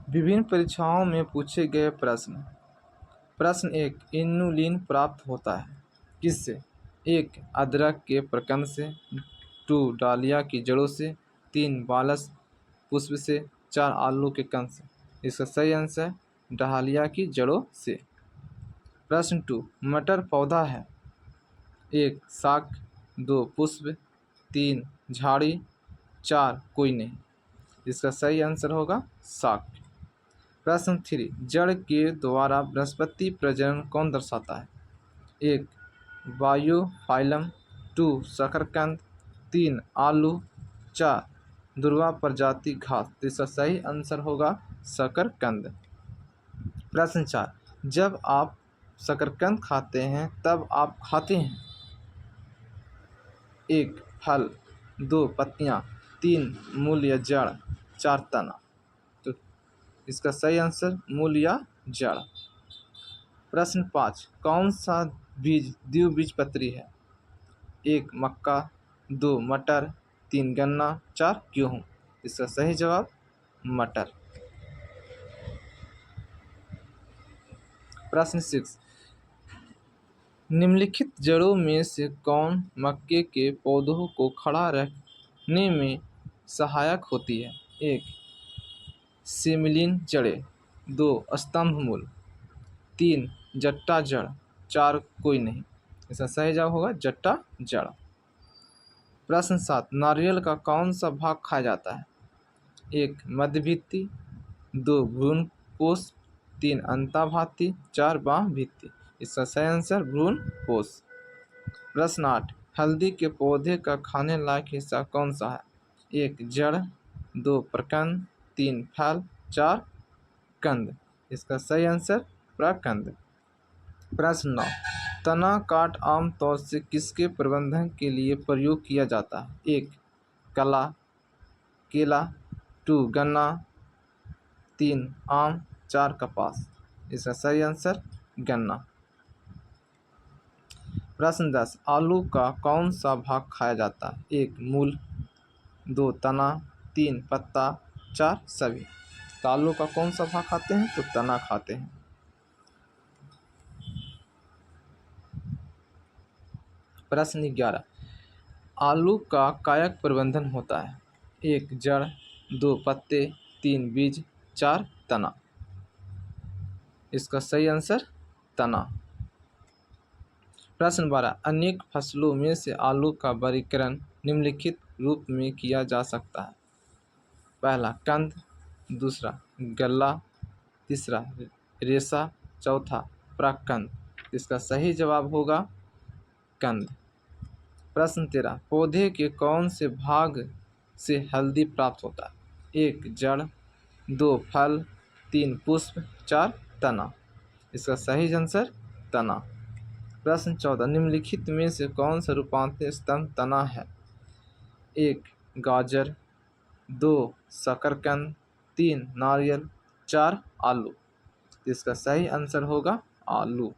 विभिन्न परीक्षाओं में पूछे गए प्रश्न। प्रश्न 1, इनुलिन प्राप्त होता है किससे? 1, अदरक के प्रकंद से। 2, डालिया की जड़ों से। 3, बालस पुष्प से। 4, आलू के कंद से। इसका सही आंसर डालिया की जड़ों से। प्रश्न 2, मटर पौधा है। 1, शाक। 2, पुष्प। 3, झाड़ी। 4, कोई नहीं। इसका सही आंसर होगा शाक। प्रश्न 3, जड़ के द्वारा वनस्पति प्रजनन कौन दर्शाता है? 1, बायोफाइलम। 2, शकरकंद। 3, आलू। 4, दुर्वा प्रजाति घास। इसका सही आंसर होगा शकरकंद। प्रश्न 4, जब आप शकरकंद खाते हैं तब आप खाते हैं 1, फल। 2, पत्तियां। 3, मूल या जड़। 4, तना। तो इसका सही आंसर मूल या जड़। प्रश्न 5, कौन सा बीज द्विबीजपत्री है? 1, मक्का। 2, मटर। 3, गन्ना। 4, गेहूँ। इसका सही जवाब मटर। प्रश्न 6, निम्नलिखित जड़ों में से कौन मक्के के पौधों को खड़ा रखने में सहायक होती है? 1, सिमिलिन जड़ें। 2, स्तंभ मूल। 3, जट्टा जड़। 4, कोई नहीं। इसका सही जवाब होगा जट्टा जड़। प्रश्न 7, नारियल का कौन सा भाग खाया जाता है? 1, मध्य भित्ति। 2, भ्रूण पोष। 3, अंतःभाती। 4, बाह्य भित्ति। इसका सही आंसर भ्रूण पोष। प्रश्न 8, हल्दी के पौधे का खाने लायक हिस्सा कौन सा है? 1, जड़। 2, प्रकंद। 3, फल। 4, कंद। इसका सही आंसर प्रकंद। प्रश्न 9, तना काट आमतौर से किसके प्रबंधन के लिए प्रयोग किया जाता है? 1, कला। केला। 2, गन्ना। 3, आम। 4, कपास। इसका सही आंसर गन्ना। प्रश्न 10, आलू का कौन सा भाग खाया जाता है? 1, मूल। 2, तना। 3, पत्ता। 4, सभी। तो आलू का कौन सा भाग खाते हैं? तो तना खाते हैं। प्रश्न 11, आलू का कायक प्रबंधन होता है? 1, जड़। 2, पत्ते। 3, बीज। 4, तना। इसका सही आंसर तना। प्रश्न 12, अनेक फसलों में से आलू का वर्गीकरण निम्नलिखित रूप में किया जा सकता है? पहला, कंद। दूसरा, गल्ला। तीसरा, रेशा। चौथा, प्रकंद। इसका सही जवाब होगा कंद। प्रश्न 13, पौधे के कौन से भाग से हल्दी प्राप्त होता है? 1, जड़। 2, फल। 3, पुष्प। 4, तना। इसका सही आंसर तना। प्रश्न 14, निम्नलिखित में से कौन सा रूपांतरित स्तंभ तना है? 1, गाजर। 2, शकरकंद। 3, नारियल। 4, आलू। इसका सही आंसर होगा आलू।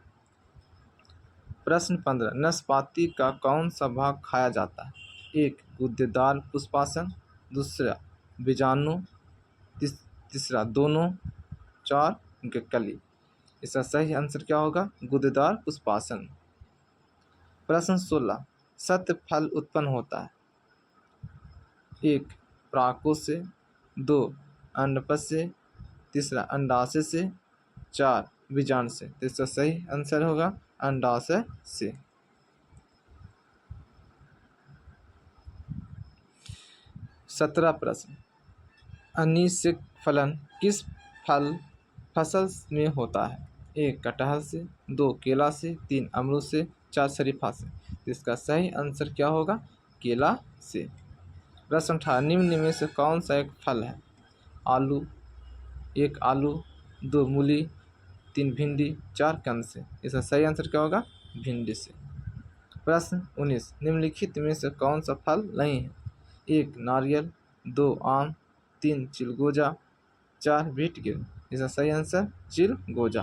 प्रश्न 15, नाशपाती का कौन सा भाग खाया जाता है? 1, गूदेदार पुष्पासन। दूसरा, बीजाणु। तीसरा, दोनों। 4, कली। इसका सही आंसर क्या होगा? गूदेदार पुष्पासन। प्रश्न 16, सत्य फल उत्पन्न होता है? 1, परागकोश से। 2, अंडपज से। तीसरा, अंडाशय से। 4, बीजाणु से। इसका सही आंसर होगा अंडाशय से। 17 प्रश्न, अनिश्चित फलन किस फसल में होता है? 1, कटहल से। 2, केला से। 3, अमरूद से। 4, शरीफा से। इसका सही आंसर क्या होगा? केला से। प्रश्न 18, निम्न में से कौन सा एक फल है? आलू। 1, आलू। 2, मूली। 3, भिंडी। 4, कंद से। इसका सही आंसर क्या होगा? भिंडी से। प्रश्न 19, निम्नलिखित में से कौन सा फल नहीं है? 1, नारियल। 2, आम। 3, चिलगोजा। 4, भीटगिर। इसका सही आंसर चिलगोजा।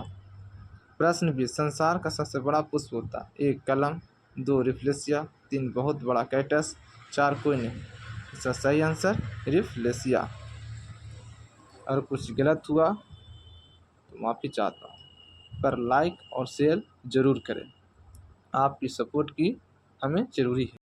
प्रश्न 20, संसार का सबसे बड़ा पुष्प होता है? 1, कलम। 2, रिफ्लेशिया। 3, बहुत बड़ा कैक्टस। 4, कोई नहीं। इसका सही आंसर रिफ्लेशिया। अगर कुछ गलत हुआ तो माफ़ी चाहता हूँ, पर लाइक और शेयर ज़रूर करें। आपकी सपोर्ट की हमें ज़रूरी है।